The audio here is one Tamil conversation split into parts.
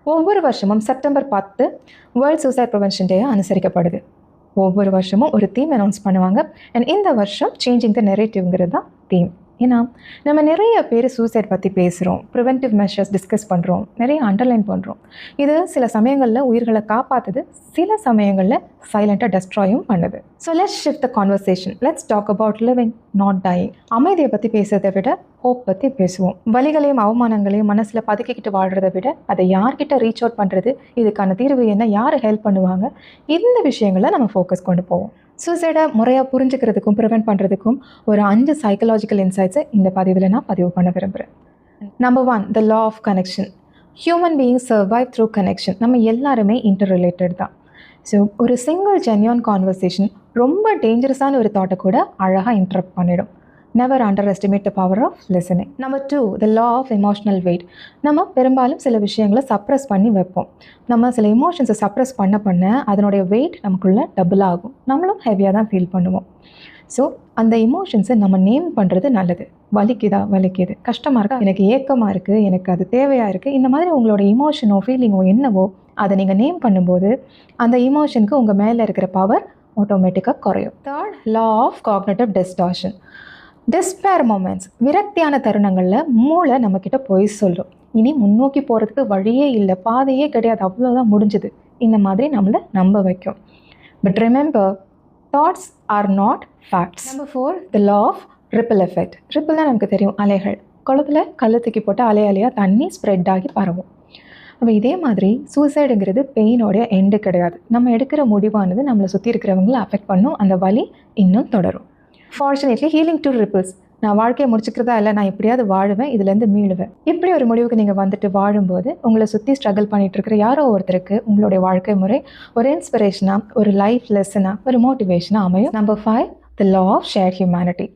ஒவ்வொரு வருஷமும் September 10 world suicide prevention day அனுசரிக்கப்படுது. ஒவ்வொரு வருஷமும் ஒரு தீம் அனௌன்ஸ் பண்ணுவாங்க. அண்ட் இந்த வருஷம் சேஞ்சிங் த நெரேட்டிவ்ங்கிறது தான் தீம். ஏன்னா நம்ம நிறைய பேர் சூசைட் பற்றி பேசுகிறோம், ப்ரிவென்டிவ் மெஷர்ஸ் டிஸ்கஸ் பண்ணுறோம், நிறைய அண்டர்லைன் பண்ணுறோம். இது சில சமயங்களில் உயிர்களை காப்பாற்றுது, சில சமயங்களில் சைலண்ட்டாக டெஸ்ட்ராயும் பண்ணுது. So let's shift the conversation. Let's talk about living, not dying. அமைதியை பற்றி பேசுறதை விட ஹோப் பற்றி பேசுவோம். வலிகளையும் அவமானங்களையும் மனசில் பதுக்கிக்கிட்டு வாழ்கிறத விட அதை யார்கிட்ட ரீச் அவுட் பண்ணுறது, இதுக்கான தீர்வு என்ன, யார் ஹெல்ப் பண்ணுவாங்க, இந்த விஷயங்களை நம்ம ஃபோக்கஸ் கொண்டு போவோம். சூசைடை முறையாக புரிஞ்சுக்கிறதுக்கும் ப்ரிவென்ட் பண்ணுறதுக்கும் ஒரு 5 சைக்கலாஜிக்கல் இன்சைட்ஸை இந்த பதிவில் நான் பதிவு பண்ண விரும்புகிறேன். Number 1, the law of connection. Human being survive through connection. நம்ம எல்லாருமே இன்டர் ரிலேட்டட் தான். ஸோ ஒரு சிங்கிள் ஜென்யூன் கான்வர்சேஷன் ரொம்ப டேஞ்சரஸான ஒரு தாட்டை கூட அழகாக இன்டரப்ட் பண்ணிடும். Never underestimate the power of listening. Number 2, the law of emotional weight. நம்ம பெரும்பாலும் சில விஷயங்களை சப்ரஸ் பண்ணி வைப்போம். நம்ம சில எமோஷன்ஸை சப்ரஸ் பண்ண அதனுடைய வெயிட் நமக்குள்ளே டபுள் ஆகும். நம்மளும் ஹெவியாக தான் ஃபீல் பண்ணுவோம். ஸோ அந்த எமோஷன்ஸை நம்ம நேம் பண்ணுறது நல்லது. வலிக்குது, கஷ்டமாக இருக்கா, எனக்கு ஏக்கமாக இருக்குது, எனக்கு அது தேவையாக இருக்குது, இந்த மாதிரி உங்களோட எமோஷனோ ஃபீலிங்கோ என்னவோ அதை நீங்கள் நேம் பண்ணும்போது அந்த எமோஷனுக்கு உங்கள் மேலே இருக்கிற பவர் ஆட்டோமேட்டிக்காக குறையும். Third, law of cognitive distortion. Despair moments. விரக்தியான தருணங்களில் மூளை நம்மக்கிட்ட போய் சொல்லும், இனி முன்னோக்கி போகிறதுக்கு வழியே இல்லை, பாதையே கிடையாது, அவ்வளோதான் முடிஞ்சுது, இந்த மாதிரி நம்மளை நம்ப வைக்கும். But remember, thoughts are not facts. Number 4, the law of ripple effect. ரிப்பிள்னால் நமக்கு தெரியும், அலைகள். குளத்தில் கல் தூக்கி போட்டு அலையாக தண்ணி ஸ்ப்ரெட் ஆகி பரவும். அப்போ இதே மாதிரி சூசைடுங்கிறது பெயினோடைய எண்டு கிடையாது. நம்ம எடுக்கிற முடிவானது நம்மளை சுற்றி இருக்கிறவங்களை அஃபெக்ட் பண்ணும். அந்த வலி இன்னும் தொடரும். Fortunately healing to ripples. நான் வாழ்க்கையை முடிச்சுக்கிறதா இல்லை, நான் எப்படியாவது வாழுவேன், இதுலேருந்து மீளுவேன், இப்படி ஒரு முடிவுக்கு நீங்கள் வந்துட்டு வாழும்போது உங்களை சுற்றி ஸ்ட்ரகிள் பண்ணிகிட்டு இருக்கிற யாரோ ஒருத்தருக்கு உங்களுடைய வாழ்க்கை முறை ஒரு இன்ஸ்பிரேஷனாக, ஒரு லைஃப் லெசனாக, ஒரு மோட்டிவேஷனாக அமையும். Number 5, the law of share humanity.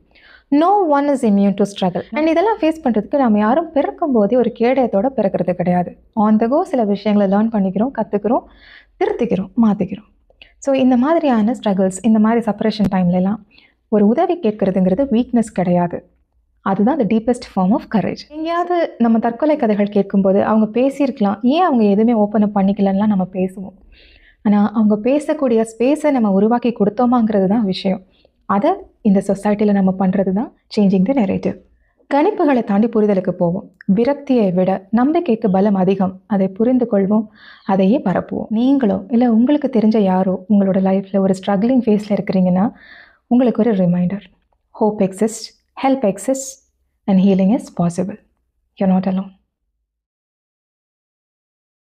No one is immune to struggle. And இதெல்லாம் ஃபேஸ் பண்ணுறதுக்கு நம்ம யாரும் பிறக்கும் போதே ஒரு கேடயத்தோடு பிறக்கிறது கிடையாது. ஆன் த கோ சில விஷயங்களை லேர்ன் பண்ணிக்கிறோம், கற்றுக்கிறோம், திருத்திக்கிறோம், மாற்றிக்கிறோம். ஸோ இந்த மாதிரியான ஸ்ட்ரகிள்ஸ், இந்த மாதிரி செப்பரேஷன் டைம்லலாம் ஒரு உதவி கேட்கறதுங்கிறது வீக்னஸ் கிடையாது. அதுதான் the deepest form of courage. எங்கேயாவது நம்ம தற்கொலை கதைகள் கேட்கும்போது அவங்க பேசியிருக்கலாம், ஏன் அவங்க எதுவுமே ஓப்பன் அப் பண்ணிக்கலன்னா நம்ம பேசுவோம். ஆனால் அவங்க பேசக்கூடிய ஸ்பேஸை நம்ம உருவாக்கி கொடுத்தோமாங்கிறது தான் விஷயம். அதை இந்த சொசைட்டியில் நம்ம பண்ணுறது தான் சேஞ்சிங் த நெரேட்டிவ். கணிப்புகளை தாண்டி புரிதலுக்கு போவோம். விரக்தியை விட நம்பிக்கைக்கு பலம் அதிகம். அதை புரிந்து கொள்வோம், அதையே பரப்புவோம். நீங்களோ இல்லை உங்களுக்கு தெரிஞ்ச யாரோ உங்களோட லைஃப்பில் ஒரு ஸ்ட்ரகிளிங் ஃபேஸில் இருக்கிறீங்கன்னா உங்களுக்கு ஒரு reminder. Hope exist, help exist, and healing is possible. You are not alone.